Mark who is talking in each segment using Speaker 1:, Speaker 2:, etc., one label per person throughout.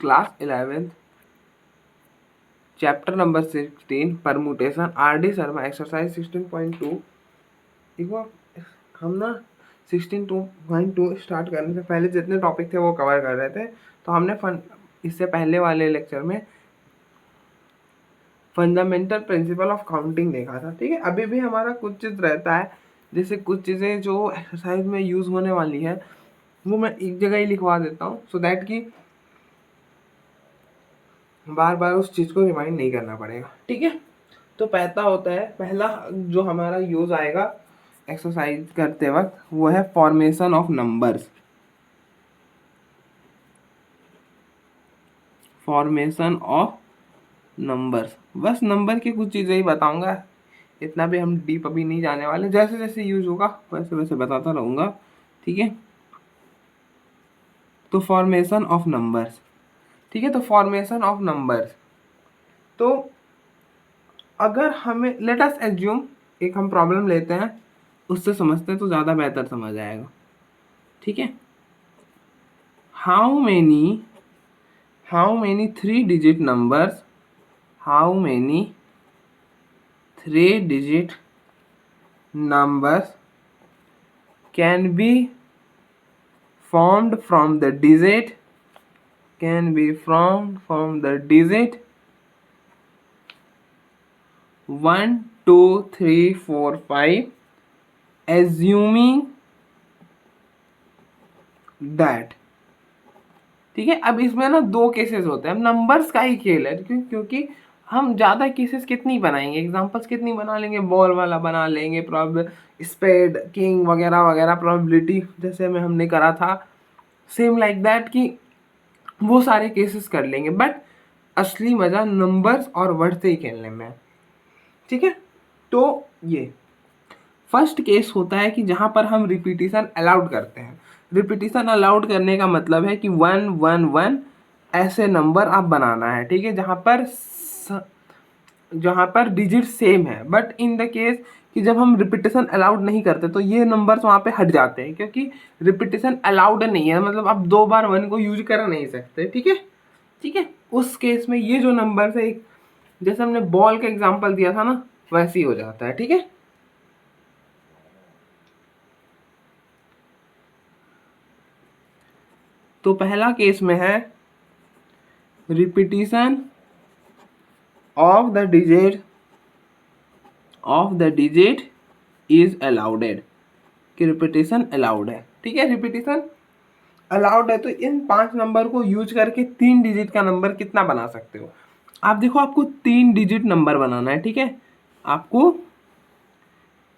Speaker 1: Class 11th chapter number 16 permutation RD Sharma exercise 16.2। देखो हम ना 16.2 स्टार्ट करने से पहले जितने टॉपिक थे वो कवर कर रहे थे। तो हमने इससे पहले वाले लेक्चर में फंडामेंटल प्रिंसिपल ऑफ काउंटिंग देखा था। ठीक है, अभी भी हमारा कुछ चीज़ रहता है, जैसे कुछ चीज़ें जो एक्सरसाइज में यूज़ होने वाली है वो मैं एक जगह ही लिखवा देता हूँ, सो दैट कि बार बार उस चीज़ को रिमाइंड नहीं करना पड़ेगा। ठीक है, तो पहला होता है, पहला जो हमारा यूज़ आएगा एक्सरसाइज करते वक्त वो है formation of numbers. Formation of numbers, बस नंबर की कुछ चीज़ें ही बताऊंगा, इतना भी हम डीप अभी नहीं जाने वाले, जैसे जैसे यूज होगा वैसे वैसे बताता रहूँगा। ठीक है, तो फॉर्मेशन ऑफ नंबर्स। ठीक है, तो फॉर्मेशन ऑफ नंबर्स, तो अगर हमें लेट अस एज्यूम, एक हम प्रॉब्लम लेते हैं उससे समझते हैं तो ज़्यादा बेहतर समझ आएगा। ठीक है, how many 3-digit numbers, how many 3-digit numbers can be formed from the digit 1 2 3 4 5 assuming that। ठीक है, अब इसमें ना दो केसेस होते हैं, नंबर्स का ही खेल है, क्योंकि हम ज़्यादा केसेस कितनी बनाएंगे, एग्जांपल्स कितनी बना लेंगे, बॉल वाला बना लेंगे, स्पेड किंग वगैरह वगैरह, प्रोबेबिलिटी जैसे में हमने करा था, सेम लाइक दैट कि वो सारे केसेस कर लेंगे, बट असली मज़ा नंबर्स और वर्ड से ही खेलने में। ठीक है, तो ये फर्स्ट केस होता है कि जहाँ पर हम रिपीटिशन अलाउड करते हैं। रिपीटिशन अलाउड करने का मतलब है कि 1 1 1 ऐसे नंबर आप बनाना है। ठीक है, जहाँ पर डिजिट सेम है, बट इन द केस कि जब हम रिपीटिशन अलाउड नहीं करते तो ये नंबर्स वहाँ पे हट जाते हैं, क्योंकि रिपीटिशन अलाउड नहीं है, मतलब आप 2 बार 1 को यूज कर नहीं सकते। ठीक है, ठीक है, उस केस में ये जो नंबर है, जैसे हमने बॉल का एग्जाम्पल दिया था ना, वैसे ही हो जाता है। ठीक है, तो पहला केस में है repetition of the digit is allowed, कि रिपीटिशन अलाउड है। ठीक है, रिपीटिशन अलाउड है, तो इन 5 नंबर को यूज करके 3 डिजिट का नंबर कितना बना सकते हो आप। देखो, आपको 3 डिजिट नंबर बनाना है। ठीक है, आपको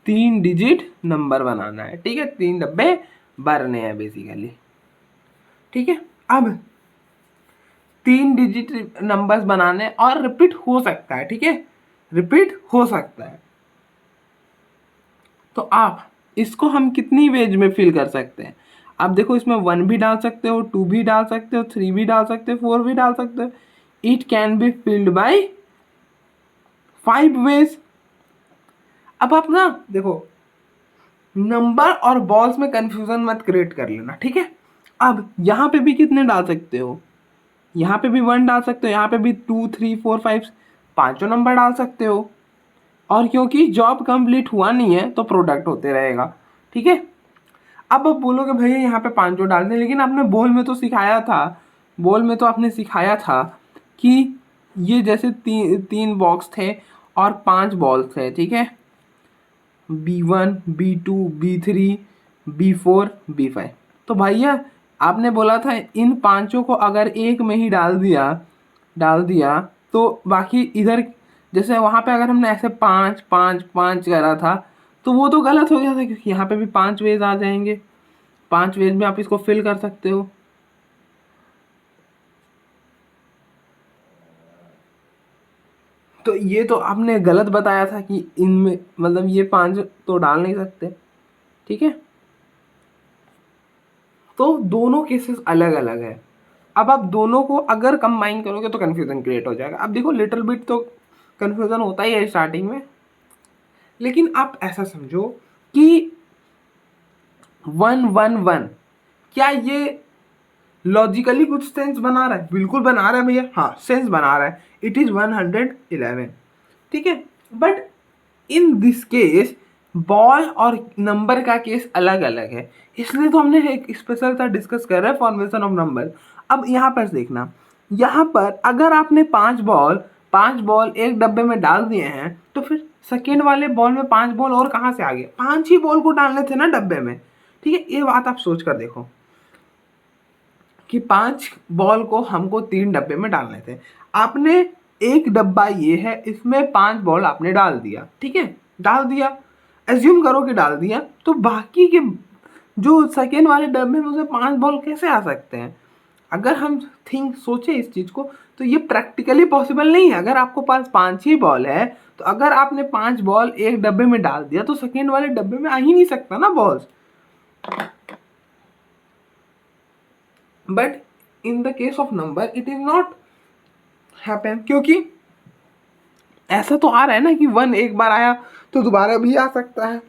Speaker 1: 3 डिजिट नंबर बनाना है। ठीक है, 3 डब्बे भरने हैं बेसिकली। ठीक है, अब 3 डिजिट नंबर्स बनाने, और रिपीट हो सकता है। ठीक है, रिपीट हो सकता है, तो आप इसको हम कितनी वेज में फिल कर सकते हैं। आप देखो, इसमें 1 भी डाल सकते हो, 2 भी डाल सकते हो, 3 भी डाल सकते हो, 4 भी डाल सकते हो। It can be filled by 5 ways. अब आप ना देखो, नंबर और बॉल्स में कंफ्यूजन मत क्रिएट कर लेना। ठीक है, अब यहाँ पे भी कितने डाल सकते हो, यहाँ पे भी 1 डाल सकते हो, यहाँ पे भी 2 3 4 5 पांचों नंबर डाल सकते हो, और क्योंकि जॉब कंप्लीट हुआ नहीं है तो प्रोडक्ट होते रहेगा। ठीक है, अब आप बोलोगे भैया यहाँ पे पांचों डाल दें, लेकिन आपने बोल में तो सिखाया था, बोल में तो आपने सिखाया था कि ये जैसे 3 बॉक्स थे और 5 बॉल्स थे। ठीक है, B1 B2 B3 B4 B5, तो भैया आपने बोला था इन पांचों को अगर एक में ही डाल दिया तो बाकी इधर, जैसे वहाँ पे अगर हमने ऐसे 5 5 5 करा था तो वो तो गलत हो गया था, क्योंकि यहाँ पे भी 5 वेज आ जाएंगे, 5 वेज में आप इसको फिल कर सकते हो। तो ये तो आपने गलत बताया था कि इनमें, मतलब ये 5 तो डाल नहीं सकते। ठीक है, तो दोनों केसेस अलग अलग है। अब आप दोनों को अगर कंबाइन करोगे तो कन्फ्यूजन क्रिएट हो जाएगा। अब देखो, लिटिल बिट तो कन्फ्यूजन होता ही है स्टार्टिंग में, लेकिन आप ऐसा समझो कि 1 1 1, क्या ये लॉजिकली कुछ सेंस बना रहा है, बिल्कुल बना रहा है भैया, हाँ सेंस बना रहा है, इट इज 111, ठीक है। But in this case ball और नंबर का केस अलग अलग है, इसलिए तो हमने एक स्पेशल सा डिस्कस कर रहे हैं फॉर्मेशन ऑफ नंबर। अब यहाँ पर देखना, यहाँ पर अगर आपने पांच बॉल एक डब्बे में डाल दिए हैं, तो फिर सेकेंड वाले बॉल में 5 बॉल और कहाँ से आ गए, 5 ही बॉल को डालने थे ना डब्बे में, ठीक है। ये बात आप सोच कर देखो कि 5 बॉल को हमको 3 डब्बे में डालने थे, आपने एक डब्बा ये है, इसमें 5 बॉल आपने डाल दिया, ठीक है, डाल दिया, एज्यूम करो कि डाल दिया, तो बाकी के जो सेकेंड वाले डब्बे में उसे 5 बॉल कैसे आ सकते हैं। अगर हम सोचे इस चीज़ को, तो ये प्रैक्टिकली पॉसिबल नहीं है। अगर आपको पास 5 ही बॉल है, तो अगर आपने 5 बॉल एक डब्बे में डाल दिया, तो सेकेंड वाले डब्बे में आ ही नहीं सकता ना balls. But in the case of number it is not happen, क्योंकि ऐसा तो आ रहा है ना कि 1 एक बार आया तो दोबारा भी आ सकता है,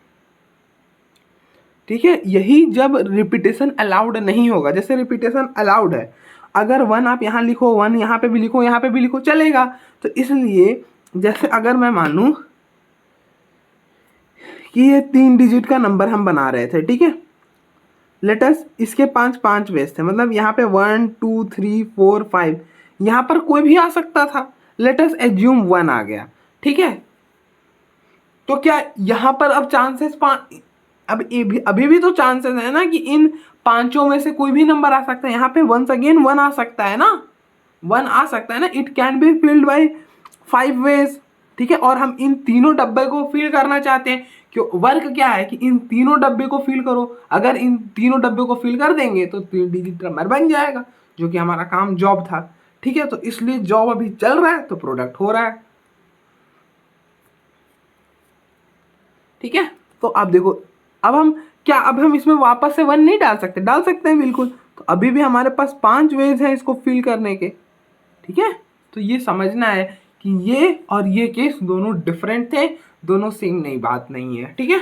Speaker 1: ठीक है। यही जब रिपीटेशन अलाउड नहीं होगा, जैसे रिपीटेशन अलाउड है, अगर 1 आप यहाँ लिखो, 1 यहाँ पे भी लिखो, यहाँ पे भी लिखो, चलेगा। तो इसलिए जैसे अगर मैं मानूं कि ये 3 डिजिट का नंबर हम बना रहे थे, ठीक है, लेटस इसके 5 वेज थे, मतलब यहाँ पे 1 2 3 4 5, यहाँ पर कोई भी आ सकता था, लेटस एज्यूम 1 आ गया, ठीक है। तो क्या यहाँ पर अब चांसेस अब अभी भी तो चांसेस है ना कि इन 5 में से कोई भी नंबर आ सकता है, यहाँ पे वंस अगेन 1 आ सकता है ना, 1 आ सकता है ना, it can be filled by 5 ways, ठीक है। और हम इन तीनों डब्बे को फिल करना चाहते हैं, क्यों, वर्क क्या है कि इन तीनों डब्बे को फिल करो, अगर इन तीनों डब्बे को फिल कर देंगे तो 3 डिजिट नंबर बन जाएगा, जो कि हमारा काम जॉब था, ठीक है। तो इसलिए जॉब अभी चल रहा है तो प्रोडक्ट हो रहा है, ठीक है। तो आप देखो, अब हम इसमें वापस से 1 नहीं डाल सकते, डाल सकते हैं बिल्कुल। तो अभी भी हमारे पास 5 वेज हैं इसको फिल करने के, ठीक है। तो ये समझना है कि ये और ये केस दोनों डिफरेंट थे, दोनों सेम नहीं, बात नहीं है, ठीक है।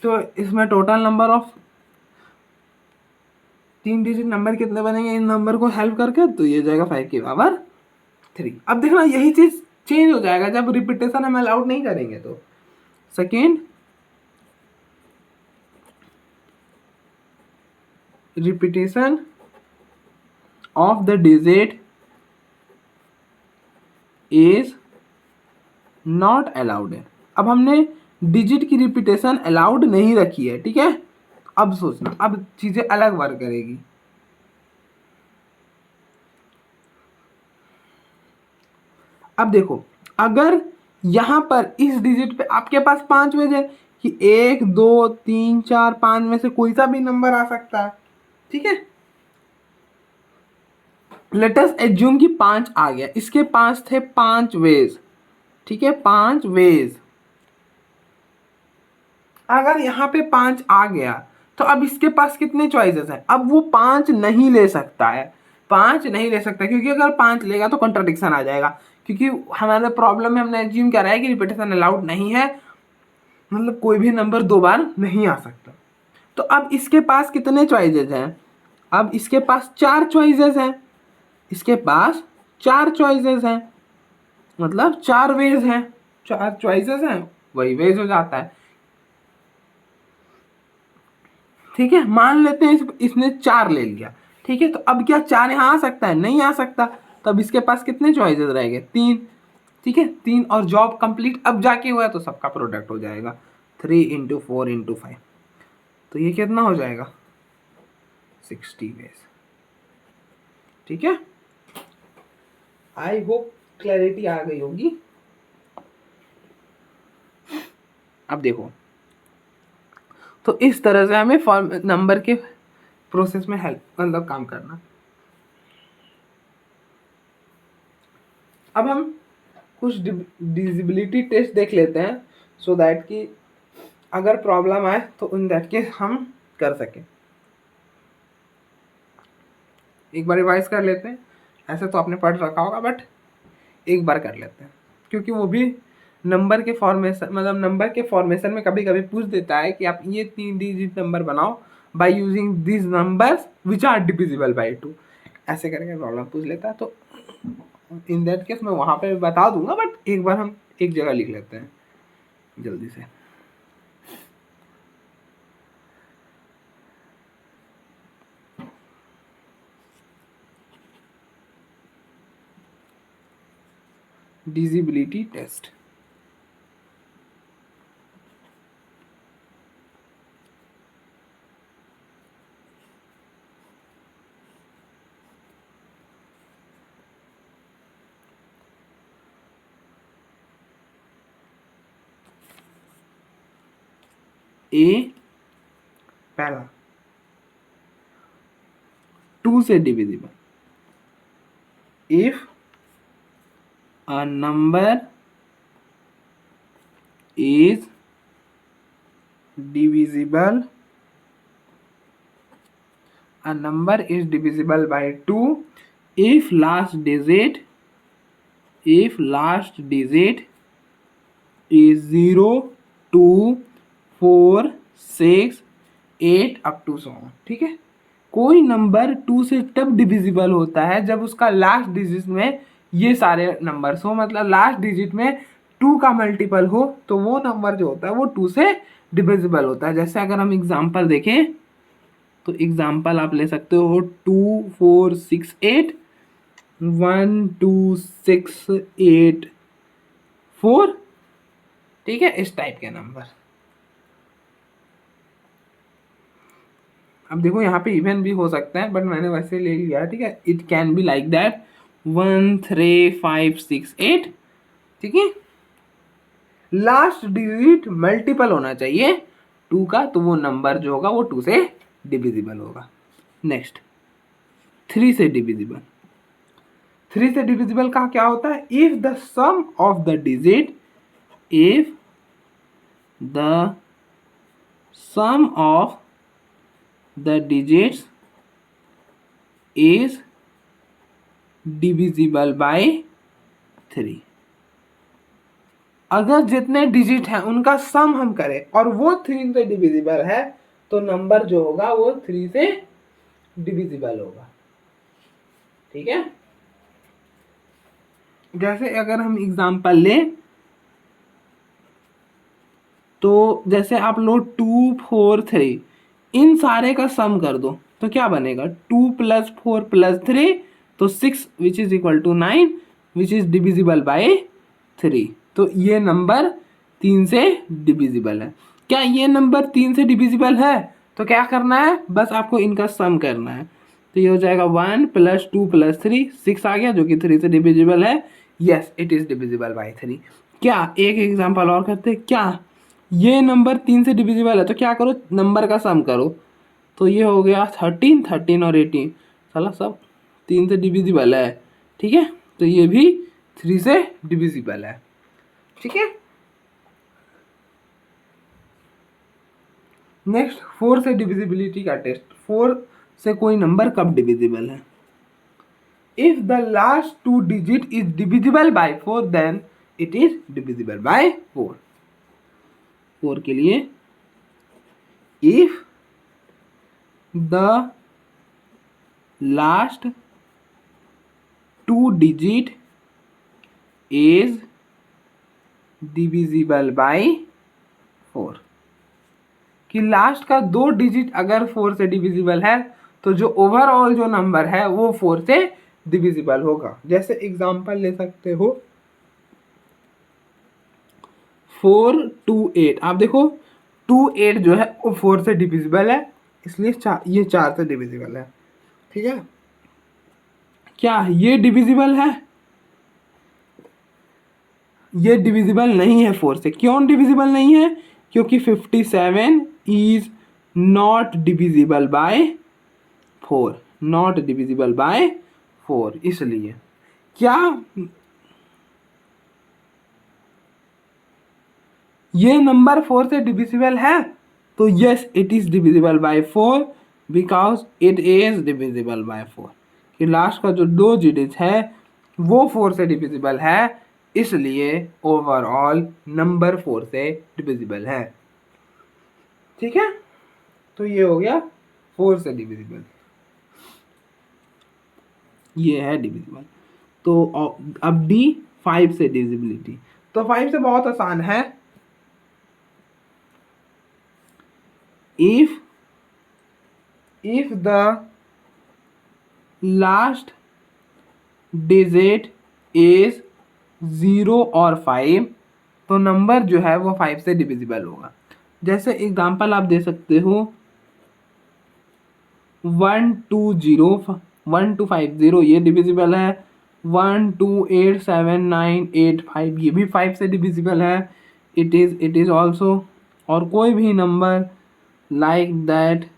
Speaker 1: तो इसमें total number of 3 digit number कितने बनेंगे इन नंबर को हेल्प करके, तो ये जाएगा 5 की पावर 3। अब देखना यही चीज चेंज हो जाएगा जब रिपीटेशन हम अलाउड नहीं करेंगे। तो second, repetition of the digit is not allowed है। अब हमने डिजिट की रिपीटेशन अलाउड नहीं रखी है, ठीक है। अब सोचना, अब चीजें अलग वर्क करेगी। अब देखो, अगर यहां पर इस डिजिट पे आपके पास 5 वेज है कि 1 2 3 4 5 में से कोई सा भी नंबर आ सकता है, ठीक है। लेटस एज्यूम कि 5 आ गया, इसके 5 थे 5 वेज, ठीक है, 5 वेज। अगर यहाँ पे 5 आ गया, तो अब इसके पास कितने चॉइसेस हैं, अब वो 5 नहीं ले सकता है, 5 नहीं ले सकता, क्योंकि अगर 5 लेगा तो कॉन्ट्रडिक्शन आ जाएगा, क्योंकि हमारे प्रॉब्लम में हमने एज्यूम करा है कि रिपीटेशन अलाउड नहीं है, मतलब कोई भी नंबर 2 बार नहीं आ सकता। तो अब इसके पास कितने चॉइसेस हैं, अब इसके पास 4 चॉइसेस हैं, इसके पास 4 चॉइसेस हैं, मतलब 4 वेज हैं, 4 चॉइसेस हैं, वही वेज हो जाता है, ठीक है। मान लेते हैं इसने 4 ले लिया, ठीक है। तो अब क्या 4 यहाँ आ सकता है, नहीं आ सकता, तब इसके पास कितने चॉइसेस रहेंगे, 3, ठीक है, 3, और जॉब कंप्लीट अब जाके हुआ है तो सबका प्रोडक्ट हो जाएगा 3 × 4 × 5, तो ये कितना हो जाएगा 60 वेज, ठीक है। आई होप क्लैरिटी आ गई होगी। अब देखो, तो इस तरह से हमें फॉर्म नंबर के प्रोसेस में हेल्प, मतलब काम करना। अब हम कुछ डिजिबिलिटी टेस्ट देख लेते हैं, सो दैट कि अगर प्रॉब्लम आए तो इन दैट केस हम कर सकें। एक बार रिवाइज कर लेते हैं, ऐसे तो आपने पढ़ रखा होगा, बट एक बार कर लेते हैं, क्योंकि वो भी नंबर के फॉर्मेशन, मतलब नंबर के फॉर्मेशन में कभी कभी पूछ देता है कि आप ये 3 डिजिट नंबर बनाओ by using this numbers which are divisible by 2। ऐसे करके प्रॉब्लम पूछ लेता है। तो इन दैट केस मैं वहाँ पे बता दूंगा, बट एक बार हम एक जगह लिख लेते हैं जल्दी से। डिजिबिलिटी टेस्ट। ए पहला 2 से divisible if a number is divisible by 2 if last digit is 0, 2, 4, 6, 8 up to so on. ठीक है, कोई नंबर 2 से तब डिविजिबल होता है जब उसका लास्ट डिजिट में ये सारे नंबर्स हो, मतलब लास्ट डिजिट में 2 का मल्टीपल हो, तो वो नंबर जो होता है वो 2 से डिविजिबल होता है। जैसे अगर हम एग्जांपल देखें तो एग्जांपल आप ले सकते हो 2, 4, 6, 8, 1, 2, 6, 8, 4। ठीक है, इस टाइप के नंबर। अब देखो यहाँ पे इवन भी हो सकता है, बट मैंने वैसे ले लिया। ठीक है, it can be like that 1, 3, 5, 6, 8। ठीक है, लास्ट डिजिट मल्टीपल होना चाहिए 2 का, तो वो नंबर जो होगा वो 2 से डिविजिबल होगा। नेक्स्ट 3 से डिविजिबल। 3 से डिविजिबल का क्या होता है? If the sum of the digit the digits is divisible by 3। अगर जितने डिजिट हैं उनका सम हम करें और वो 3 से डिविजिबल है, तो नंबर जो होगा वो 3 से डिविजिबल होगा। ठीक है, जैसे अगर हम एग्जांपल लें तो जैसे आप लो 2, 4, 3, इन सारे का सम कर दो तो क्या बनेगा? 2 + 4 + 3 तो 6 which is equal to 9 which is divisible by 3। तो ये नंबर 3 से डिविजिबल है। क्या ये नंबर 3 से डिविजिबल है? तो क्या करना है, बस आपको इनका सम करना है। तो ये हो जाएगा 1 + 2 + 3, 6 आ गया जो कि 3 से डिविजिबल है। Yes, it is divisible by 3। क्या एक एग्जांपल और करते हैं? क्या ये नंबर 3 से डिविजिबल है? तो क्या करो, नंबर का सम करो। तो ये हो गया 13, 13 और 18, साला सब 3 से डिविजिबल है। ठीक है, तो ये भी 3 से डिविजिबल है। ठीक है, नेक्स्ट 4 से डिविजिबिलिटी का टेस्ट। 4 से कोई नंबर कब डिविजिबल है? If the last 2 digit is divisible by 4 then it is divisible by 4। 4 के लिए if the last 2 digit is divisible by 4, कि लास्ट का 2 डिजिट अगर 4 से डिविजिबल है तो जो ओवरऑल जो नंबर है वो 4 से डिविजिबल होगा। जैसे एग्जांपल ले सकते हो 4, 2, 8। आप देखो 2, 8 जो है वो 4 से डिविजिबल है, इसलिए ये 4 से डिविजिबल है। ठीक है, क्या ये डिविजिबल है? ये डिविजिबल नहीं है 4 से। क्यों डिविजिबल नहीं है? क्योंकि 57 is not divisible by 4, not divisible by 4, इसलिए। क्या ये नंबर 4 से डिविजिबल है? तो yes, it is divisible by 4 because it is divisible by 4, कि लास्ट का जो 2 डिजिट है वो 4 से डिविजिबल है, इसलिए ओवरऑल नंबर 4 से डिविजिबल है। ठीक है, तो ये हो गया 4 से डिविजिबल। ये है डिविजिबल। तो अब डी 5 से डिविजिबिलिटी, तो 5 से बहुत आसान है। If the last digit is 0 और 5, तो नंबर जो है वो 5 से डिविजिबल होगा। जैसे एग्जांपल आप दे सकते हो 120 ये डिविजिबल है, 1287985 ये भी 5 से डिविजिबल है। इट इज ऑल्सो, और कोई भी नंबर लाइक दैट,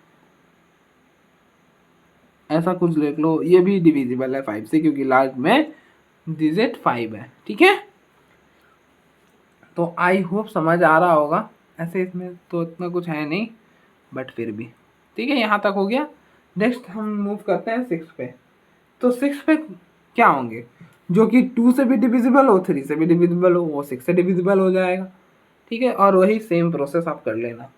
Speaker 1: ऐसा कुछ लिख लो, ये भी डिविजिबल है 5 से, क्योंकि लास्ट में डिजिट 5 है। ठीक है, तो आई होप समझ आ रहा होगा। ऐसे इसमें तो इतना कुछ है नहीं, बट फिर भी ठीक है, यहाँ तक हो गया। नेक्स्ट हम मूव करते हैं 6 पे। तो 6 पे क्या होंगे, जो कि 2 से भी डिविजिबल हो, 3 से भी डिविजिबल हो, वो 6 से डिविजिबल हो जाएगा। ठीक है, और वही सेम प्रोसेस आप कर लेना,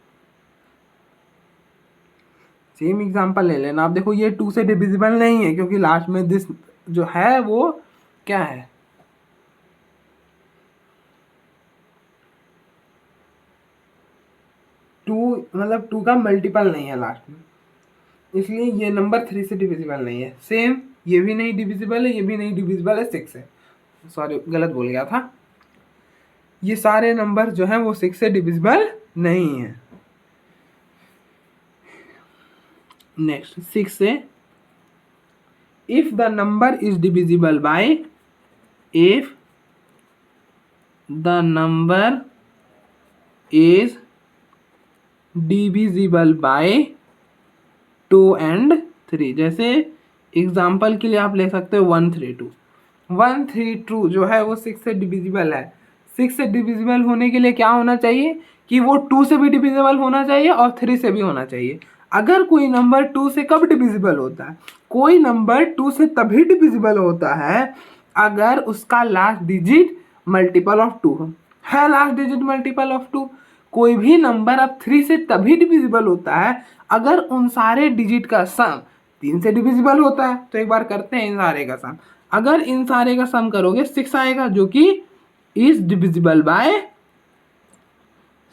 Speaker 1: सेम एग्जांपल ले लेना। आप देखो ये 2 से डिविजिबल नहीं है, क्योंकि लास्ट में दिस जो है वो क्या है, 2 मतलब 2 का मल्टीपल नहीं है लास्ट में, इसलिए ये नंबर 3 से डिविजिबल नहीं है। सेम ये भी नहीं डिविजिबल है, ये भी नहीं डिविजिबल है 6 से, सॉरी गलत बोल गया था। ये सारे नंबर जो हैं वो 6 से डिविजिबल नहीं है। नेक्स्ट 6 से, if the number is divisible bye, if the number is divisible by 2 and 3, जैसे एग्जाम्पल के लिए आप ले सकते हो 132। 132 जो है वो 6 से डिविजिबल है। 6 से डिविजिबल होने के लिए क्या होना चाहिए कि वो 2 से भी डिविजिबल होना चाहिए और 3 से भी होना चाहिए। अगर कोई नंबर 2 से कब डिविजिबल होता है, कोई नंबर 2 से तभी डिविजिबल होता है अगर उसका लास्ट डिजिट मल्टीपल ऑफ 2 हो। है लास्ट डिजिट मल्टीपल ऑफ 2, कोई भी नंबर अब 3 से तभी डिविजिबल होता है अगर उन सारे डिजिट का सम 3 से डिविजिबल होता है। तो एक बार करते हैं इन सारे का सम। अगर इन सारे का सम करोगे 6 आएगा, जो कि इज डिविजिबल बाय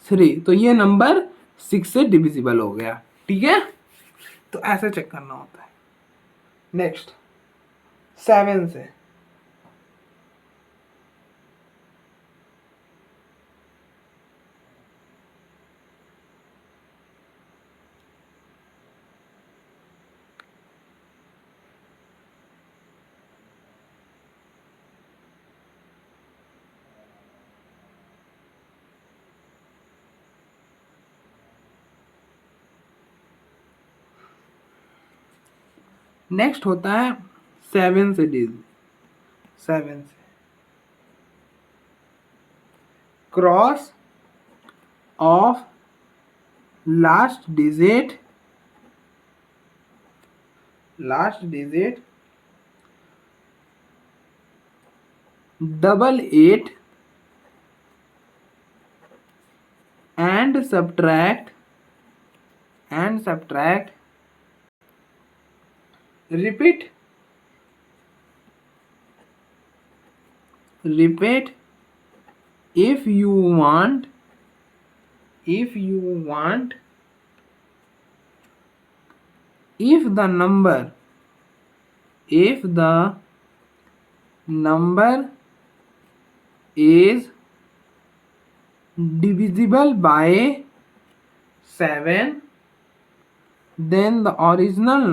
Speaker 1: 3, तो ये नंबर 6 से डिविजिबल हो गया। ठीक है, तो ऐसे चेक करना होता है। नेक्स्ट 7 से, नेक्स्ट होता है 7 से 7 से cross of last digit 88 and subtract repeat if you want if the number is divisible by 7, then the original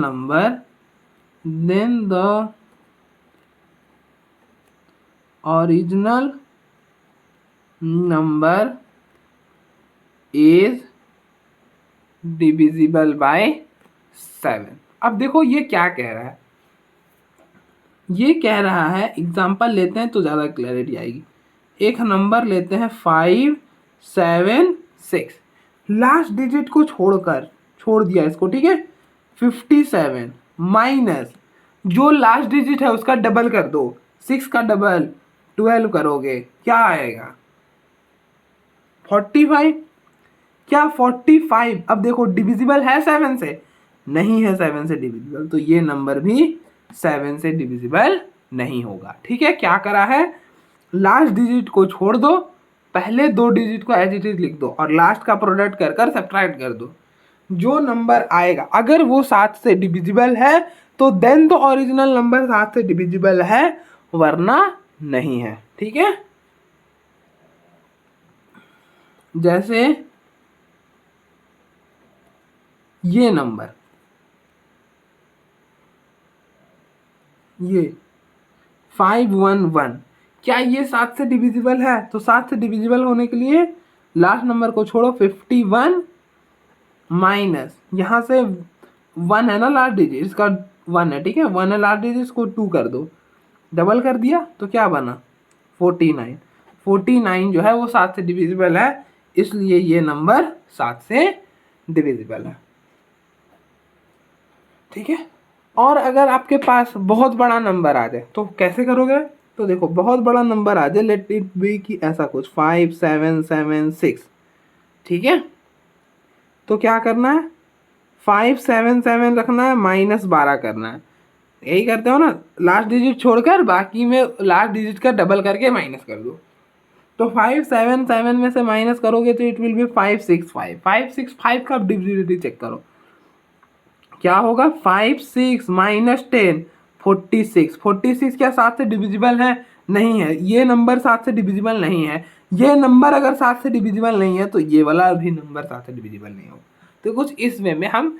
Speaker 1: number is divisible by 7। अब देखो ये क्या कह रहा है, ये कह रहा है, एग्जाम्पल लेते हैं तो ज़्यादा क्लैरिटी आएगी। एक नंबर लेते हैं 576, लास्ट डिजिट को छोड़ दिया इसको। ठीक है, 57 माइनस जो लास्ट डिजिट है उसका डबल कर दो, 6 का डबल 12 करोगे, क्या आएगा 45। क्या 45 अब देखो डिविजिबल है 7 से, नहीं है 7 से डिविजिबल, तो ये नंबर भी 7 से डिविजिबल नहीं होगा। ठीक है, क्या करा है, लास्ट डिजिट को छोड़ दो, पहले 2 डिजिट को एज इट इज लिख दो और लास्ट का प्रोडक्ट कर कर सब्ट्रैक्ट कर दो। जो नंबर आएगा अगर वो 7 से डिविजिबल है तो देन तो ओरिजिनल नंबर 7 से डिविजिबल है, वरना नहीं है। ठीक है, जैसे ये नंबर, ये 511, क्या ये 7 से डिविजिबल है? तो 7 से डिविजिबल होने के लिए लास्ट नंबर को छोड़ो, 51 माइनस यहाँ से 1 है ना लास्ट डिजिट, इसका 1 है। ठीक है, 1 है लास्ट डिजिट, इसको 2 कर दो, डबल कर दिया तो क्या बना 49। 49 जो है वो 7 से डिविजिबल है, इसलिए ये नंबर 7 से डिविजिबल है। ठीक है, और अगर आपके पास बहुत बड़ा नंबर आ जाए तो कैसे करोगे? तो देखो, बहुत बड़ा नंबर आ जाए, लेट इट बी कि ऐसा कुछ 5776। ठीक है, तो क्या करना है, 577 रखना है, -12 करना है। यही करते हो ना, लास्ट डिजिट छोड़कर बाकी में लास्ट डिजिट का डबल करके माइनस कर दो। तो 577 में से माइनस करोगे तो इट विल बी 565। 565 का डिविजिबिलिटी चेक करो, क्या होगा, 56 माइनस 10, 46। 46 क्या 7 से डिविजिबल है? नहीं है, ये नंबर 7 से डिविजिबल नहीं है। ये नंबर अगर 7 से डिविजिबल नहीं है तो ये वाला भी नंबर 7 से डिविजिबल नहीं होगा। तो कुछ इस वे में हम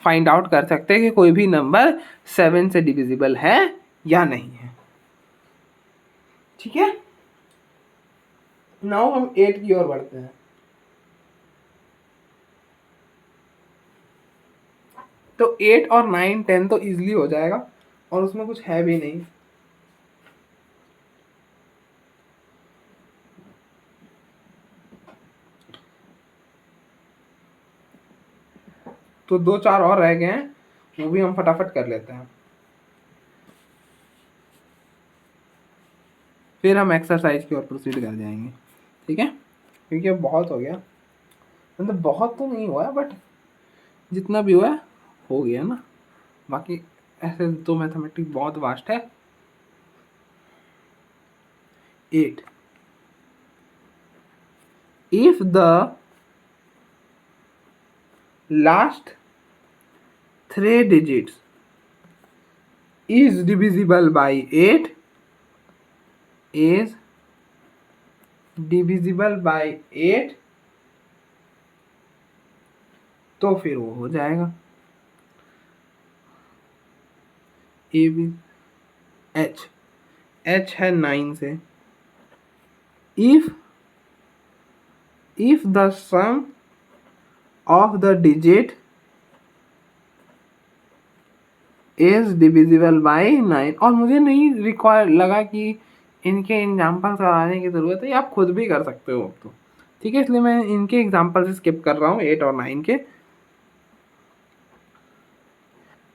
Speaker 1: फाइंड आउट कर सकते हैं कि कोई भी नंबर 7 से डिविजिबल है या नहीं है। ठीक है, नाउ हम 8 की ओर बढ़ते हैं। तो 8 और 9 10 तो इजीली हो जाएगा और उसमें कुछ है भी नहीं। तो 2 4 और रह गए हैं, वो भी हम फटाफट कर लेते हैं, फिर हम एक्सरसाइज की ओर प्रोसीड कर जाएंगे। ठीक है, क्योंकि अब बहुत हो गया, मतलब बहुत तो नहीं हुआ है बट जितना भी हुआ है हो गया ना। बाकी ऐसे तो मैथमेटिक्स बहुत वास्ट है। 8, if the last 3 digits is divisible by 8, is divisible by 8, तो फिर वो हो जाएगा ए बी एच, एच है 9 से। if the sum of the digit is divisible by 9, और मुझे नहीं रिक्वायर लगा कि इनके एग्जाम्पल्स कराने की ज़रूरत है, आप खुद भी कर सकते हो अब तो। ठीक है, इसलिए मैं इनके एग्जाम्पल से स्किप कर रहा हूँ 8 और 9 के।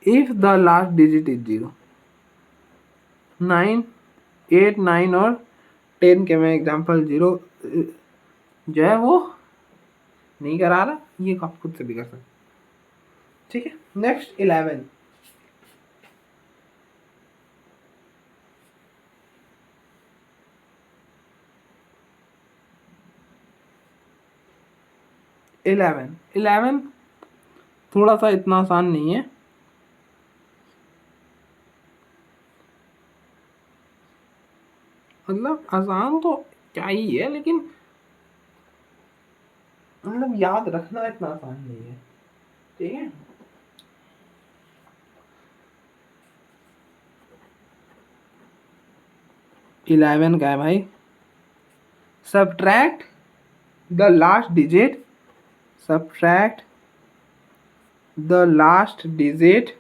Speaker 1: If the last digit is 0, 9 8 9 और 10 के मैं एग्जाम्पल 0 जो है वो नहीं करा रहा, ये आप खुद से भी कर सकते। ठीक है, नेक्स्ट 11। इलेवन थोड़ा सा इतना आसान नहीं है, मतलब आसान तो क्या ही है, लेकिन मतलब याद रखना इतना आसान नहीं है। ठीक है, इलेवन का है भाई, subtract the last digit, subtract the last digit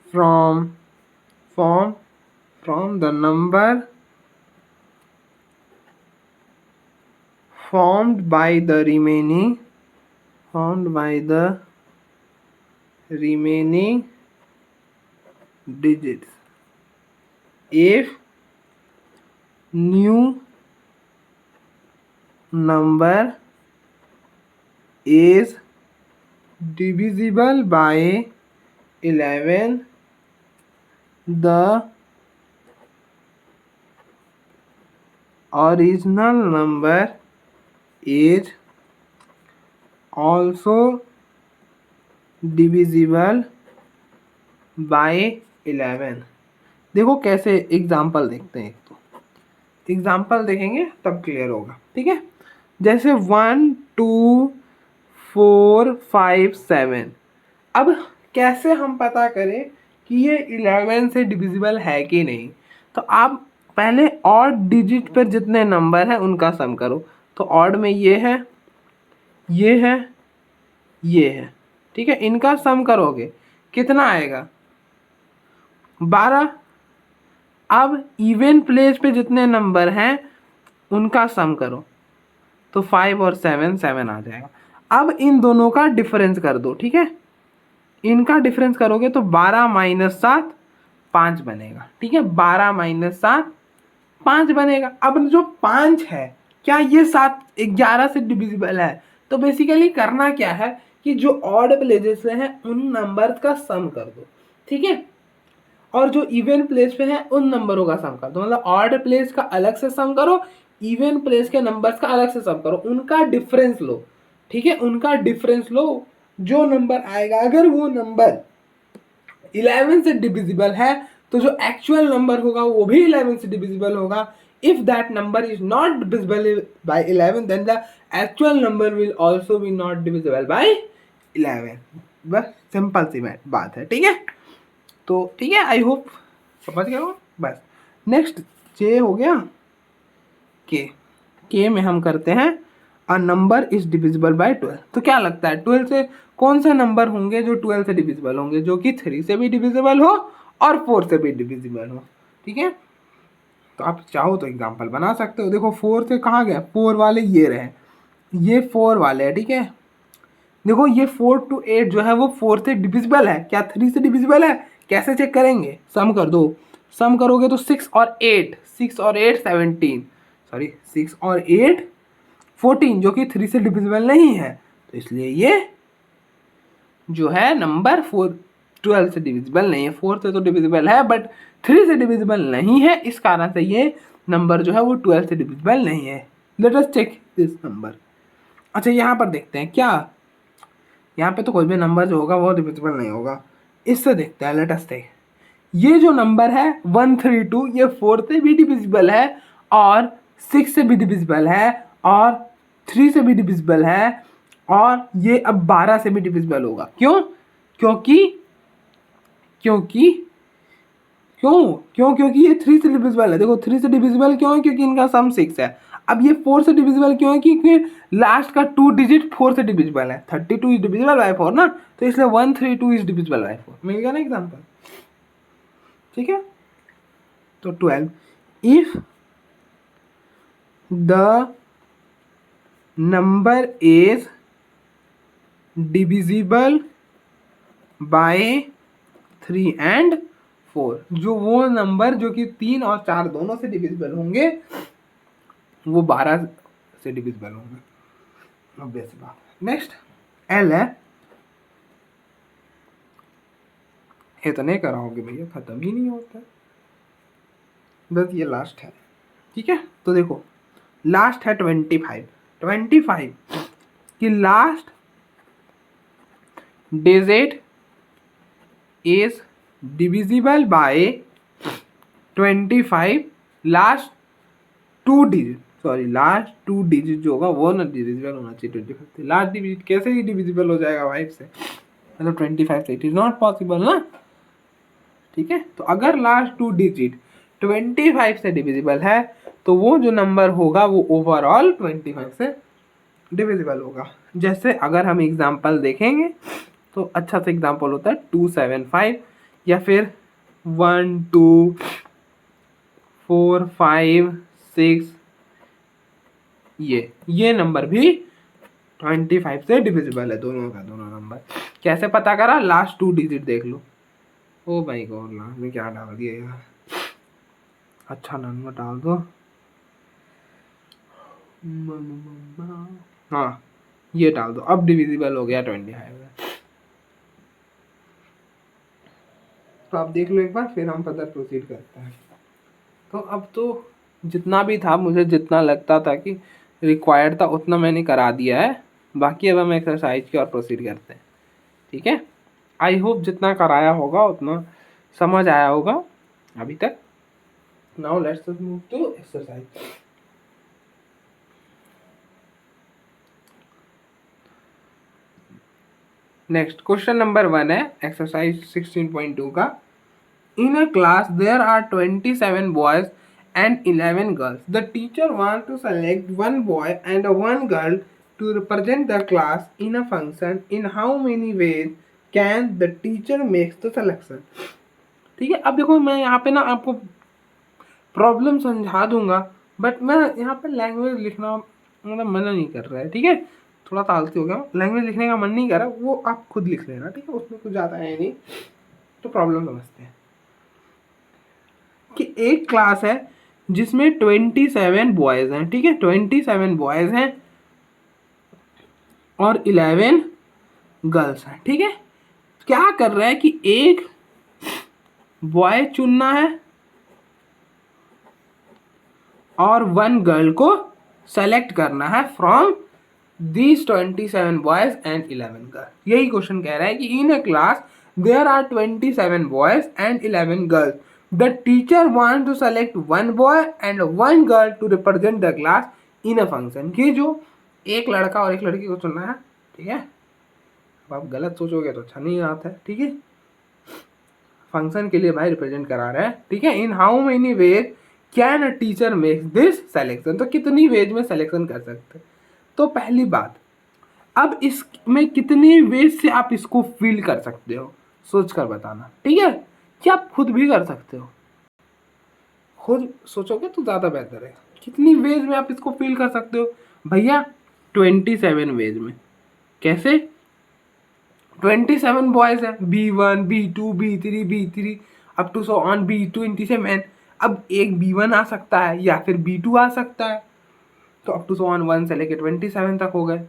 Speaker 1: from the number formed by the remaining digits if new number is divisible by 11 the original number is also divisible by 11। देखो कैसे एग्जाम्पल देखते हैं, एक तो example देखेंगे तब clear होगा, ठीक है। जैसे 1 2 4 5 7। अब कैसे हम पता करें कि ये 11 से डिविजिबल है कि नहीं? तो आप पहले ऑड डिजिट पर जितने नंबर हैं उनका सम करो। तो ऑड में ये है, ये है, ये है, ठीक है। इनका सम करोगे कितना आएगा? 12। अब इवन प्लेस पे जितने नंबर हैं उनका सम करो, तो 5 और 7 7 आ जाएगा। अब इन दोनों का डिफरेंस कर दो, ठीक है। इनका डिफरेंस करोगे तो 12 माइनस 7 5 बनेगा, ठीक है। 12 माइनस 7 5 बनेगा। अब जो 5 है, क्या ये 7 11 से डिविजिबल है? तो बेसिकली करना क्या है कि जो ऑड प्लेसेस हैं उन नंबर्स का सम कर दो, ठीक है। और जो इवन प्लेस पे है उन नंबरों का सम कर दो। मतलब ऑड प्लेस का अलग से सम करो, इवन प्लेस के नंबर्स का अलग से सम करो, उनका डिफरेंस लो, ठीक है। उनका डिफरेंस लो, जो नंबर आएगा अगर वो नंबर 11 से डिविजिबल है तो जो एक्चुअल नंबर होगा वो भी 11 से डिविजिबल होगा। If that number is not divisible by 11 then the actual number will also be not divisible by 11। बस सिंपल सी बात है, ठीक है। तो ठीक है, आई होप समझ गए हो। बस नेक्स्ट जे हो गया के। के में हम करते हैं a number is divisible bye 12। तो क्या लगता है 12 से कौन से नंबर होंगे जो 12 से डिविजिबल होंगे? जो कि 3 से भी डिविजिबल हो और 4 से भी डिविजिबल हो, ठीक है। तो आप चाहो तो एग्जांपल बना सकते हो। देखो 4 से कहाँ गया? 4 वाले ये रहे, ये 4 वाले है, ठीक है। देखो ये 4 to 8 जो है वो 4 से डिविजिबल है, क्या 3 से डिविजिबल है? कैसे चेक करेंगे? सम कर दो। सम करोगे तो 6 और 8, 6 और 8 17, सॉरी 6 और 8 14, जो कि 3 से डिविजिबल नहीं है। तो इसलिए ये जो है नंबर 4 12 से डिविजिबल नहीं है। 4 से तो डिविजिबल है बट 3 से डिविजिबल नहीं है, इस कारण से ये नंबर जो है वो 12 से डिविजिबल नहीं है। Let us check this number. अच्छा यहाँ पर देखते हैं, क्या यहाँ पे तो कोई भी नंबर जो होगा वो डिविजिबल नहीं होगा। इससे देखते हैं, लेट अस टेक। ये जो नंबर है 132, ये 4 से भी डिविजिबल है और 6 से भी डिविजिबल है और 3 से भी डिविजिबल है और ये अब 12 से भी डिविजिबल होगा। क्यों? क्योंकि क्योंकि क्यों क्यों क्योंकि ये 3 से डिविजिबल है। देखो 3 से डिविजिबल क्यों है? क्योंकि इनका सम 6 है। अब ये 4 से डिविजिबल क्यों है? क्योंकि लास्ट का 2 डिजिट 4 से डिविजिबल है। 32 इज डिविजिबल बाय 4 ना, तो इसलिए 132 इज डिविजिबल बाय 4। मिल गया ना एग्जांपल, ठीक है। तो 12, if the number is divisible by 3 and 4, जो वो नंबर जो कि 3 और 4 दोनों से डिविजिबल होंगे वो 12 से डिविजिबल होंगे, ऑब्वियस बात। नेक्स्ट एल है, ये तो नहीं कराओगे भैया, खत्म ही नहीं होता, बस ये लास्ट है, ठीक है। तो देखो लास्ट है 25। 25 की last digit is divisible bye 25। Last 2 digit, sorry last 2 digit जो होगा वो ना डिविजिबल होना चाहिए 25 से। लास्ट डिजिट कैसे ही डिविजिबल हो जाएगा 5 से? मतलब 25 से, इट इज नॉट पॉसिबल ना, ठीक है। तो अगर लास्ट 2 डिजिट 25 से डिविजिबल है तो वो जो नंबर होगा वो ओवरऑल 25 से डिविजिबल होगा। जैसे अगर हम एग्जांपल देखेंगे तो अच्छा सा एग्जांपल होता है 275 या फिर 1 2 4 5 6। ये नंबर भी 25 से डिविजिबल है, दोनों का दोनों नंबर। कैसे पता करा? लास्ट 2 डिजिट देख लो। ओ भाई गॉड, लास्ट में क्या डाल दिया यार। अच्छा नंबर डाल दो, हाँ ये डाल दो, अब डिविजिबल हो गया 25। तो आप देख लो एक बार, फिर हम फर्दर प्रोसीड करते हैं। तो अब तो जितना भी था, मुझे जितना लगता था कि रिक्वायर्ड था उतना मैंने करा दिया है। बाकी अब हम एक्सरसाइज की ओर प्रोसीड करते हैं। ठीक है, आई होप जितना कराया होगा उतना समझ आया होगा अभी तक। Now let's move to exercise. Next question number 1 है एक्सरसाइज 16.2 का। In a class there are 27 boys and 11 girls. The teacher wants to select one boy and one girl to represent the class in a function. In how many ways can the teacher make the selection? ठीक है, अब देखो मैं यहाँ पे ना आपको problem समझा दूंगा, बट मैं यहाँ पे लैंग्वेज लिखना मतलब मन नहीं कर रहा है। ठीक है, थोड़ा आलसी हो गया, लैंग्वेज लिखने का मन नहीं कर रहा, वो आप खुद लिख लेना। ठीक है, उसमें कुछ ज़्यादा है नहीं, तो प्रॉब्लम समझते हैं कि एक क्लास है जिसमें 27 बॉयज हैं। ठीक है, 27 बॉयज हैं और 11 गर्ल्स हैं। ठीक है, क्या कर रहा है कि एक बॉय चुनना है और वन गर्ल को सेलेक्ट करना है from these 27 boys and 11 girls. यही क्वेश्चन कह रहा है कि in a class there are 27 boys and 11 girls. The teacher wants to select one boy and one girl to represent the class in a function. कि जो एक लड़का और एक लड़की को चुनना है। ठीक है, अब आप गलत सोचोगे तो अच्छा नहीं आता है। ठीक है, फंक्शन के लिए भाई रिप्रेजेंट करा रहा है। ठीक है, in how many ways can a teacher make this selection, तो कितनी वेज में सेलेक्शन कर सकते हैं। तो पहली बात, अब इसमें कितनी वेज से आप इसको फील कर सकते हो, सोच कर बताना। ठीक है, कि आप खुद भी कर सकते हो, खुद सोचोगे तो ज़्यादा बेहतर है। कितनी वेज में आप इसको फील कर सकते हो भैया? 27 वेज में। कैसे? 27 बॉयज है, B1 B2 B3 B3 up to so on B27। अब एक B1 आ सकता है या फिर B2 आ सकता है, तो अप टू सो ऑन 1 से लेके 27 तक हो गए,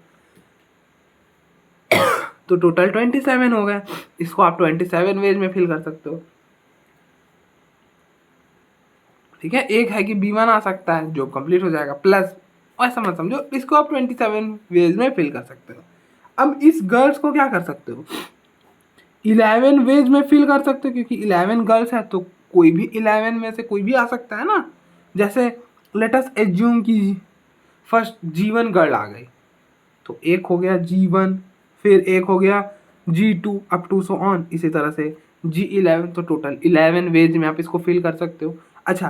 Speaker 1: तो टोटल 27 हो गए। इसको आप 27 वेज में फील कर सकते हो। ठीक है, एक है कि B1 आ सकता है जो कंप्लीट हो जाएगा, प्लस ऐसा मत समझो, इसको आप 27 वेज में फिल कर सकते हो। अब इस गर्ल्स को क्या कर सकते हो? 11 वेज में फिल कर सकते हो, क्योंकि 11 गर्ल्स है तो कोई भी 11 में से कोई भी आ सकता है ना। जैसे लेट अस एज्यूम कि फर्स्ट G1 गर्ल आ गई, तो एक हो गया G1, फिर एक हो गया G2 up to so on, इसी तरह से G11, तो टोटल 11 वेज में आप इसको फिल कर सकते हो। अच्छा,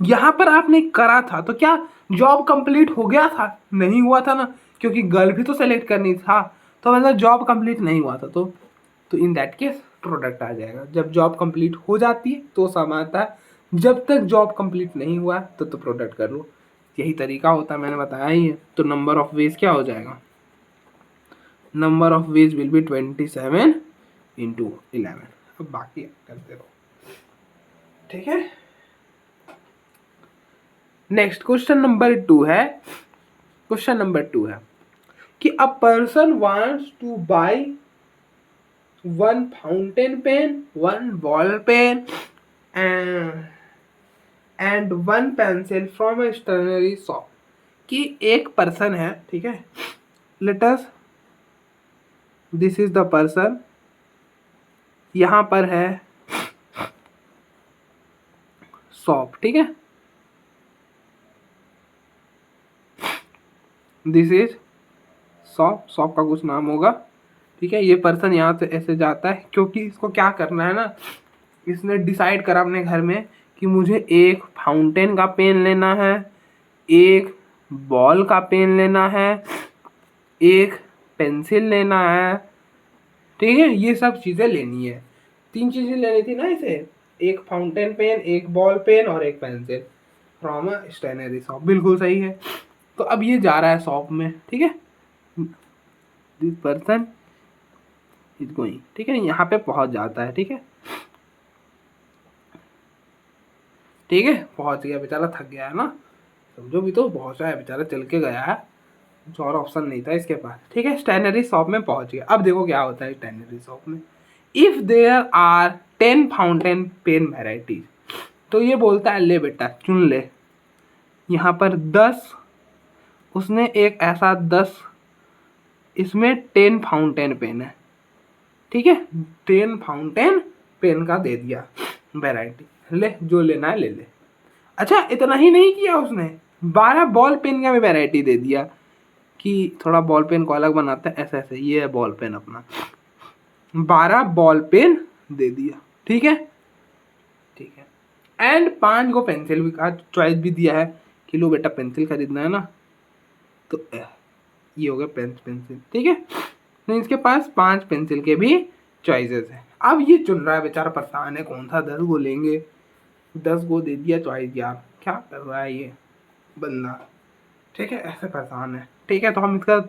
Speaker 1: यहाँ पर आपने करा था तो क्या जॉब कंप्लीट हो गया था? नहीं हुआ था ना, क्योंकि गर्ल भी तो सेलेक्ट करनी था, तो मतलब जॉब कंप्लीट नहीं हुआ था। तो इन दैट केस प्रोडक्ट आ जाएगा। जब जॉब कंप्लीट हो जाती है तो सम आता है, जब तक जॉब कंप्लीट नहीं हुआ तो प्रोडक्ट कर लो। यही तरीका होता है, मैंने बताया ही है। तो नंबर ऑफ वेज क्या हो जाएगा? Number of ways will be 27 into 11। अब बाकी करते रहो। ठीक है, नेक्स्ट क्वेश्चन नंबर 2 है। क्वेश्चन नंबर 2 है कि a person wants to buy one fountain pen, one ball pen and one pencil from a stationery shop. कि एक पर्सन है, ठीक है, let us, this is the person, यहाँ पर है शॉप। ठीक है, दिस इज शॉप, शॉप का कुछ नाम होगा। ठीक है, ये पर्सन यहाँ से ऐसे जाता है, क्योंकि इसको क्या करना है ना, इसने डिसाइड करा अपने घर में कि मुझे एक फाउंटेन का पेन लेना है, एक बॉल का पेन लेना है, एक पेंसिल लेना है। ठीक है, ये सब चीज़ें लेनी है। 3 चीज़ें लेनी थी ना इसे, एक फाउंटेन पेन, एक बॉल पेन और एक pencil from a stationery shop. बिल्कुल सही है। तो अब ये जा रहा है शॉप में। ठीक है, दिस पर्सन इज गोइंग। ठीक है, यहाँ पे पहुँच जाता है। ठीक है, ठीक है, पहुँच गया, बेचारा थक गया है ना, समझो भी तो, पहुँचा है बेचारा, चल के गया है, कुछ और ऑप्शन नहीं था इसके पास। ठीक है, स्टेशनरी शॉप में पहुँच गया। अब देखो क्या होता है स्टेशनरी शॉप में। If there are 10 fountain pen varieties, तो ये बोलता है ले बेटा चुन ले, यहाँ पर 10, उसने एक ऐसा 10, इसमें 10 फाउंटेन पेन है, ठीक है, 10 फाउंटेन पेन का दे दिया वेराइटी, ले जो लेना है ले ले। अच्छा इतना ही नहीं किया उसने, 12 बॉल पेन का भी वेराइटी दे दिया कि थोड़ा बॉल पेन को अलग बनाते हैं, ऐसे ऐसे, ये है बॉल पेन अपना, 12 बॉल पेन दे दिया, ठीक है, ठीक है। एंड 5 को पेंसिल भी का चॉइस भी दिया है कि लो बेटा पेंसिल खरीदना है ना, तो ये हो गया पेंसिल, ठीक है। तो इसके पास 5 पेंसिल के भी चॉइसेस हैं। अब ये चुन रहा है बेचारा, परेशान है कौन सा 10 को लेंगे, 10 को दे दिया चॉइस, यार क्या कर रहा है ये बंदा, ठीक है, ऐसे परेशान है, ठीक है। तो हम इसका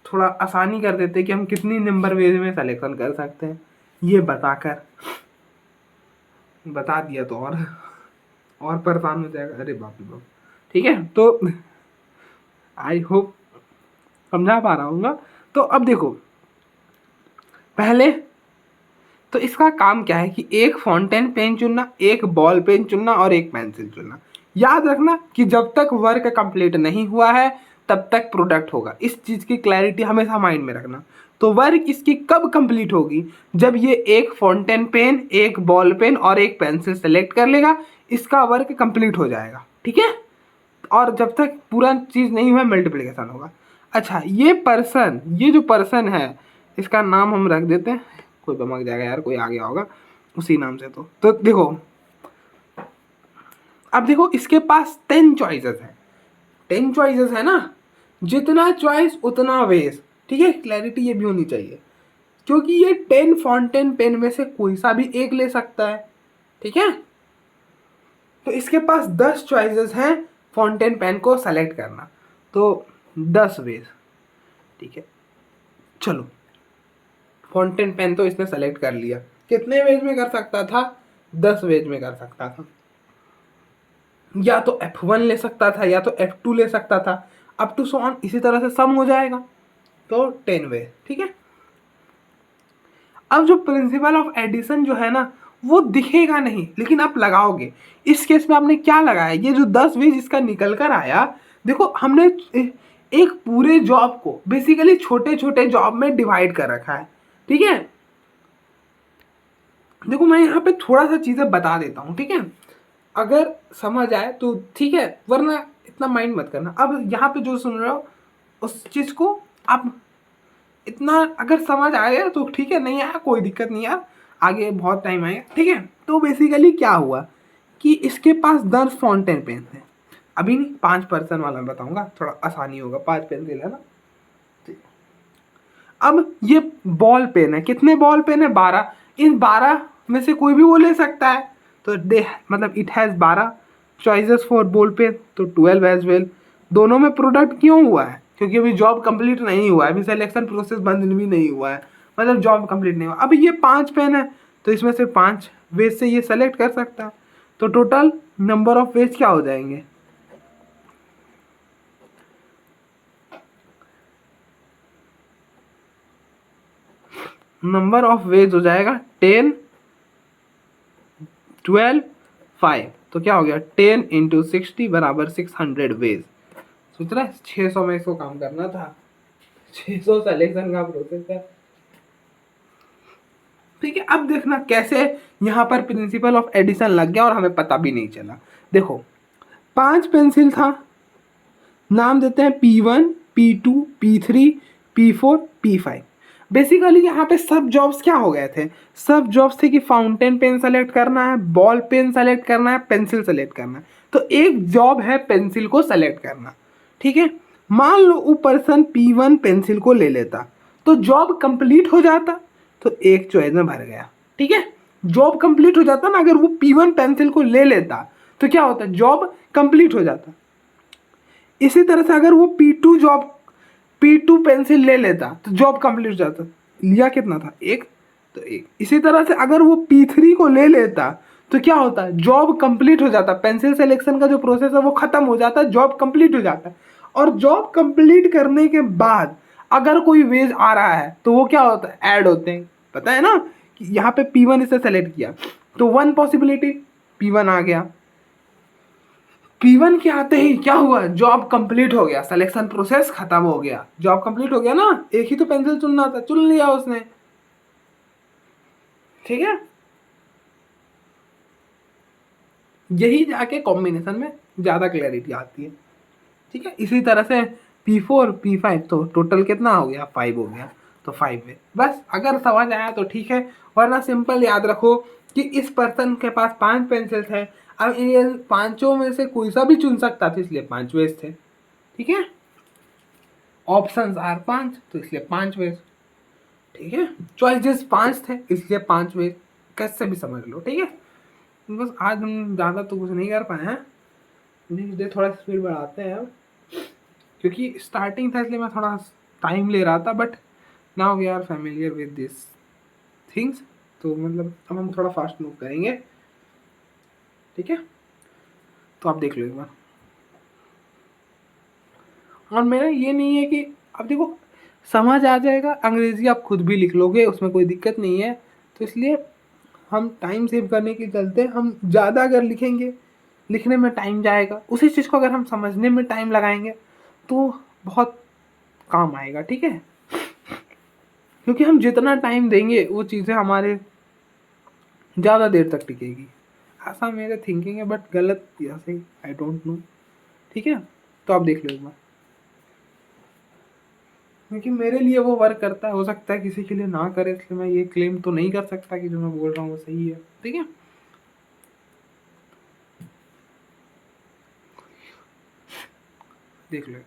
Speaker 1: थोड़ा आसानी कर देते हैं कि हम कितनी नंबर वेज में सिलेक्शन कर सकते हैं, ये बताकर बता दिया तो और परेशान हो जाएगा, अरे बाप रे बाप, ठीक है। तो आई होप समझा पा रहा हूँ। तो अब देखो, पहले तो इसका काम क्या है कि एक फाउंटेन पेन चुनना, एक बॉल पेन चुनना और एक पेंसिल चुनना। याद रखना कि जब तक वर्क कंप्लीट नहीं हुआ है तब तक प्रोडक्ट होगा, इस चीज़ की क्लैरिटी हमेशा माइंड में रखना। तो वर्क इसकी कब कंप्लीट होगी, जब ये एक फाउंटेन पेन, एक बॉल पेन और एक पेंसिल सेलेक्ट कर लेगा, इसका वर्क कंप्लीट हो जाएगा, ठीक है। और जब तक पूरा चीज़ नहीं हुआ मल्टीप्लिकेशन होगा। अच्छा ये जो पर्सन है इसका नाम हम रख देते हैं, कोई बमक जाएगा यार, कोई आ गया होगा उसी नाम से। तो देखो, अब देखो इसके पास 10 चॉइसेस हैं, 10 चॉइसेस है ना, जितना चॉइस उतना वेज, ठीक है, क्लैरिटी ये भी होनी चाहिए, क्योंकि ये 10 फाउंटेन पेन में से कोई सा भी एक ले सकता है, ठीक है। तो इसके पास 10 चॉइसेस हैं फाउंटेन पेन को सेलेक्ट करना, तो 10 वेज, ठीक है। चलो फाउंटेन पेन तो इसने सेलेक्ट कर लिया, कितने वेज में कर सकता था, 10 वेज में कर सकता था, या तो F1 ले सकता था या तो F2 ले सकता था, अप टू सो ऑन, इसी तरह से सम हो जाएगा, तो 10 वेज, ठीक है। अब जो प्रिंसिपल ऑफ एडिशन जो है ना वो दिखेगा नहीं, लेकिन आप लगाओगे। इस केस में आपने क्या लगाया, ये जो 10 वेज इसका निकल कर आया, देखो हमने एक पूरे जॉब को बेसिकली छोटे छोटे जॉब में डिवाइड कर रखा है, ठीक है। देखो मैं यहाँ पे थोड़ा सा चीज़ें बता देता हूँ, ठीक है, अगर समझ आए तो ठीक है, वरना इतना माइंड मत करना। अब यहाँ पे जो सुन रहे हो उस चीज़ को आप इतना अगर समझ आया तो ठीक है, नहीं आया कोई दिक्कत नहीं यार, आगे बहुत टाइम आएगा, ठीक है। तो बेसिकली क्या हुआ कि इसके पास 10 फाउंटेन पेन है, अभी नहीं 5 पर्सन वाला बताऊंगा, थोड़ा आसानी होगा, 5 पेंसिल है ना। अब ये बॉल पेन है, कितने बॉल पेन है, 12, इन 12 में से कोई भी वो ले सकता है, तो दे मतलब it has 12 choices for ball pen, तो 12 एज वेल। दोनों में प्रोडक्ट क्यों हुआ है, क्योंकि अभी जॉब कंप्लीट नहीं हुआ है, अभी सिलेक्शन प्रोसेस बंद भी नहीं हुआ है, मतलब जॉब कंप्लीट नहीं हुआ। अभी ये 5 पेन है तो इसमें से 5 वेज से ये सेलेक्ट कर सकता है, तो टोटल नंबर ऑफ वेज क्या हो जाएंगे, नंबर ऑफ वेज हो जाएगा 10, 12, 5, तो क्या हो गया 10 इंटू 60 बराबर 600 वेज। सोच रहा है 600 में इसको काम करना था, 600 सिलेक्शन का प्रोसेस है, ठीक है। अब देखना कैसे यहाँ पर प्रिंसिपल ऑफ एडिशन लग गया और हमें पता भी नहीं चला। देखो 5 पेंसिल था, नाम देते हैं P1, P2, P3, P4, P5। Basically यहाँ पे सब जॉब्स क्या हो गए थे, सब जॉब्स थे कि फाउंटेन पेन सेलेक्ट करना है, बॉल पेन सेलेक्ट करना है, पेंसिल सेलेक्ट करना है, तो एक जॉब है पेंसिल को सेलेक्ट करना, ठीक है। मान लो वो पर्सन P1 पेंसिल को ले लेता तो जॉब कंप्लीट हो जाता, तो एक चॉइस में भर गया, ठीक है। जॉब कंप्लीट हो जाता ना, अगर वो P1 पेंसिल को ले लेता तो क्या होता, जॉब कंप्लीट हो जाता। इसी तरह से अगर वो P2 पेंसिल ले लेता तो जॉब कंप्लीट हो जाता, लिया कितना था, एक, तो एक। इसी तरह से अगर वो P3 को ले लेता तो क्या होता, जॉब कंप्लीट हो जाता, पेंसिल सिलेक्शन का जो प्रोसेस है वो खत्म हो जाता, जॉब कंप्लीट हो जाता। और जॉब कंप्लीट करने के बाद अगर कोई वेज आ रहा है तो वो क्या होता है, ऐड होते हैं, पता है ना कि यहाँ पे P1 इसे सेलेक्ट किया तो 1 पॉसिबिलिटी P1 आ गया। P1 के आते ही क्या हुआ, जॉब कंप्लीट हो गया, सिलेक्शन प्रोसेस खत्म हो गया, जॉब कंप्लीट हो गया ना, एक ही तो पेंसिल चुनना था, चुन लिया उसने। ठीक है, यही जाके कॉम्बिनेशन में ज्यादा क्लैरिटी आती है। ठीक है, इसी तरह से P4 P5 तो टोटल कितना हो गया, 5 हो गया, तो 5 है। बस अगर समझ आया तो ठीक है, वरना सिंपल याद रखो कि इस पर्सन के पास 5 पेंसिल्स हैं, अब इन पांचों में से कोई सा भी चुन सकता था, इसलिए 5 वेज थे। ठीक है, ऑप्शंस आर 5 तो इसलिए 5 वेज। ठीक है, चॉइसेस 5 थे इसलिए 5 वेज, कैसे भी समझ लो। ठीक है, बस आज हम ज़्यादा तो कुछ नहीं कर पाए हैं, नेक्स्ट डे थोड़ा स्पीड बढ़ाते हैं अब, क्योंकि स्टार्टिंग था इसलिए मैं थोड़ा टाइम ले रहा था, but now we are familiar with this things, तो मतलब अब हम थोड़ा फास्ट मूव करेंगे। ठीक है, तो आप देख लो एक बार। और मेरा ये नहीं है कि अब देखो समझ आ जाएगा, अंग्रेजी आप खुद भी लिख लोगे, उसमें कोई दिक्कत नहीं है। तो इसलिए हम टाइम सेव करने के चलते हम ज़्यादा अगर लिखेंगे, लिखने में टाइम जाएगा, उसी चीज़ को अगर हम समझने में टाइम लगाएंगे तो बहुत काम आएगा। ठीक है, क्योंकि हम जितना टाइम देंगे वो चीज़ें हमारे ज़्यादा देर तक टिकेगी, ऐसा मेरे थिंकिंग है, बट गलत या सही आई डोंट नो। ठीक है, तो आप देख लो एक बार, क्योंकि मेरे लिए वो वर्क करता है, हो सकता है किसी के लिए ना करे, इसलिए मैं ये क्लेम तो नहीं कर सकता कि जो मैं बोल रहा हूँ वो सही है। ठीक है, देख लो।